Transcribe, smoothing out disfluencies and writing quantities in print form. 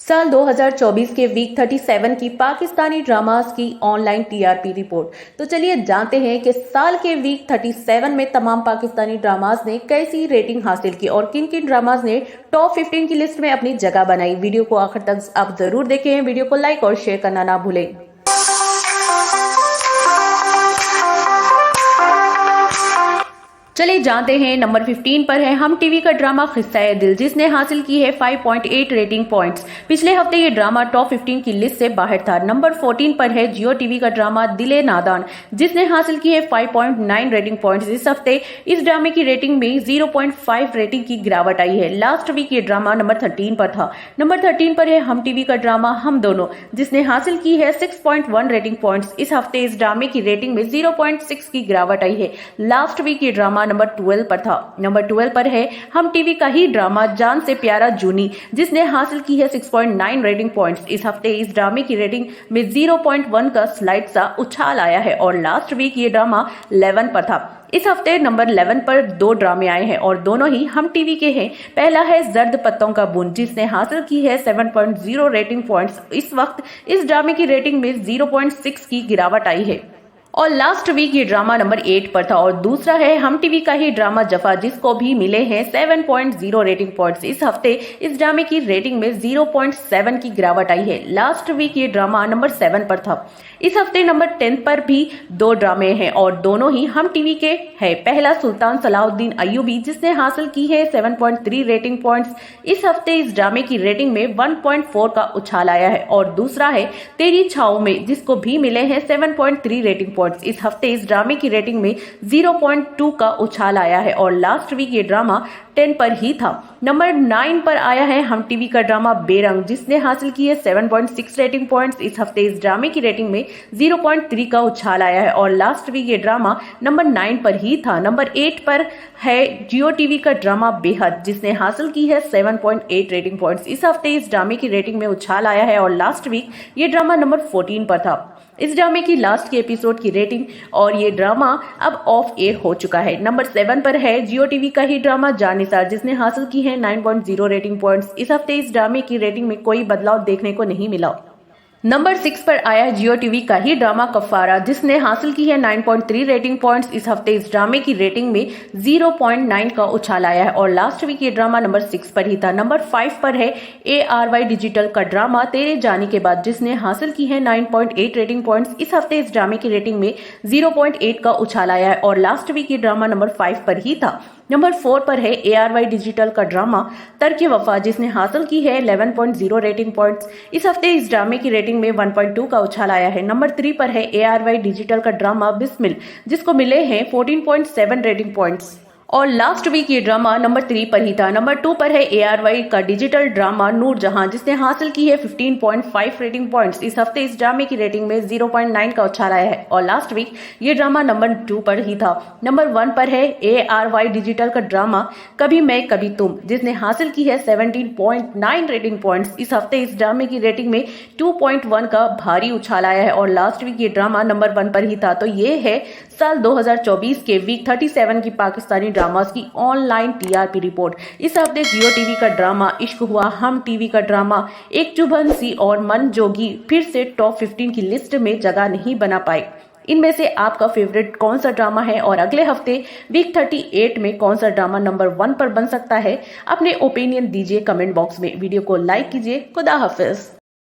साल 2024 के वीक 37 की पाकिस्तानी ड्रामास की ऑनलाइन टीआरपी रिपोर्ट। तो चलिए जानते हैं कि साल के वीक 37 में तमाम पाकिस्तानी ड्रामास ने कैसी रेटिंग हासिल की और किन किन ड्रामास ने टॉप 15 की लिस्ट में अपनी जगह बनाई। वीडियो को आखिर तक आप जरूर देखें। वीडियो को लाइक और शेयर करना ना भूलें। चलिए जानते हैं। नंबर 15 पर है हम टीवी का ड्रामा किस्सा-ए दिल, जिसने हासिल की है 5.8 रेटिंग पॉइंट्स। पिछले हफ्ते ये ड्रामा टॉप 15 की लिस्ट से बाहर था। नंबर 14 पर है जियो टीवी का ड्रामा दिल-ए नादान, जिसने हासिल की है 5.9 रेटिंग पॉइंट्स। इस हफ्ते इस ड्रामे की रेटिंग में 0.5 रेटिंग की गिरावट आई है। लास्ट वीक ये ड्रामा नंबर 13 पर था। नंबर 13 पर है हम टीवी का ड्रामा हम दोनों, जिसने हासिल की है 6.1 रेटिंग पॉइंट्स। इस हफ्ते इस ड्रामे की रेटिंग में 0.6 की गिरावट आई है। लास्ट वीक ये ड्रामा नंबर 12 पर था। नंबर 12 पर है हम टीवी का ही ड्रामा जान से प्यारा जूनी, जिसने हासिल की है 6.9 रेटिंग पॉइंट्स। इस हफ्ते इस ड्रामे की रेटिंग में 0.1 का स्लाइड सा उछाल आया है और लास्ट वीक ये ड्रामा 11 पर था। इस हफ्ते नंबर 11 पर दो ड्रामे आए हैं और दोनों ही हम टीवी के हैं। पहला है जर्द पत्तों का बूंद, जिसने हासिल की है 7.0 रेटिंग पॉइंट्स। इस वक्त इस ड्रामे की रेटिंग में 0.6 की गिरावट आई है और लास्ट वीक ये ड्रामा नंबर 8 पर था। और दूसरा है हम टीवी का ही ड्रामा जफा, जिसको भी मिले हैं 7.0 रेटिंग पॉइंट्स। इस हफ्ते इस ड्रामे की रेटिंग में 0.7 की गिरावट आई है। लास्ट वीक ये ड्रामा नंबर 7 पर था। इस हफ्ते नंबर 10 पर भी दो ड्रामे हैं और दोनों ही हम टीवी के हैं। पहला सुल्तान सलाउद्दीन अय्यूबी, जिसने हासिल की है 7.3 रेटिंग पॉइंट्स। इस हफ्ते इस ड्रामे की रेटिंग में 1.4 का उछाल आया है और दूसरा है तेरी छाओ में, जिसको भी मिले हैं 7.3 रेटिंग पॉइंट्स। इस हफ्ते इस ड्रामे की रेटिंग में 0.2 का उछाल आया है और लास्ट वीक ये ड्रामा 10 पर ही था। नंबर 9 पर आया है हम टीवी का ड्रामा बेरंग, जिसने हासिल की है 7.6 रेटिंग पॉइंट्स। इस हफ्ते इस ड्रामे की रेटिंग में 0.3 का उछाल आया है और लास्ट वीक ये ड्रामा नंबर 9 पर ही था। नंबर 8 पर है जियो टीवी का ड्रामा बेहद, जिसने हासिल की है 7.8 रेटिंग पॉइंट्स। इस हफ्ते इस ड्रामे की रेटिंग में उछाल आया है और लास्ट वीक ये ड्रामा नंबर 14 पर था। इस ड्रामे की लास्ट के एपिसोड की रेटिंग और ये ड्रामा अब ऑफ एयर हो चुका है। नंबर 7 पर है जियो टीवी का ही ड्रामा जानिसार, जिसने हासिल की है 9.0 रेटिंग पॉइंट्स। इस हफ्ते इस ड्रामे की रेटिंग में कोई बदलाव देखने को नहीं मिला। नंबर 6 पर आया है जियो टीवी का ही ड्रामा कफारा, जिसने हासिल की है 9.3 रेटिंग पॉइंट्स। इस हफ्ते इस ड्रामे की रेटिंग में 0.9 का उछाल आया है और लास्ट वीक ये ड्रामा नंबर 6 पर ही था। नंबर 5 पर है ARY डिजिटल का ड्रामा तेरे जाने के बाद, जिसने हासिल की है 9.8 रेटिंग पॉइंट्स। इस हफ्ते इस ड्रामे की रेटिंग में 0.8 का उछाल आया है और लास्ट वीक ये ड्रामा नंबर 5 पर ही था। नंबर 4 पर है ARY डिजिटल का ड्रामा तर्क वफा, जिसने हासिल की है 11.0 रेटिंग पॉइंट्स। इस हफ्ते इस ड्रामे की रेटिंग में 1.2 का उछाल आया है। नंबर 3 पर है ARY डिजिटल का ड्रामा बिस्मिल, जिसको मिले हैं 14.7 रेटिंग पॉइंट्स और लास्ट वीक ये ड्रामा नंबर 3 पर ही था। नंबर 2 पर है ARY का डिजिटल ड्रामा नूर जहां, जिसने हासिल की है 15.5 रेटिंग पॉइंट्स। इस हफ्ते इस ड्रामे की रेटिंग में 0.9 का उछाल आया है और लास्ट वीक ये ड्रामा नंबर 2 पर ही था। नंबर 1 पर है ARY डिजिटल का ड्रामा कभी मैं कभी तुम, जिसने हासिल की है 17.9 रेटिंग पॉइंट्स। इस हफ्ते इस ड्रामे की रेटिंग में 2.1 का भारी उछाल आया है और लास्ट वीक ये ड्रामा नंबर 1 पर ही था। तो ये है साल 2024 के वीक 37 की पाकिस्तानी ड्रामास की ऑनलाइन टीआरपी रिपोर्ट। इस हफ्ते जियो टीवी का ड्रामा इश्क हुआ, हम टीवी का ड्रामा एक चुभन सी और मन जोगी फिर से टॉप 15 की लिस्ट में जगह नहीं बना पाए। इनमें से आपका फेवरेट कौन सा ड्रामा है और अगले हफ्ते वीक 38 में कौन सा ड्रामा नंबर 1 पर बन सकता है? अपने ओपिनियन दीजिए कमेंट बॉक्स में। वीडियो को लाइक कीजिए। खुदा हाफिज।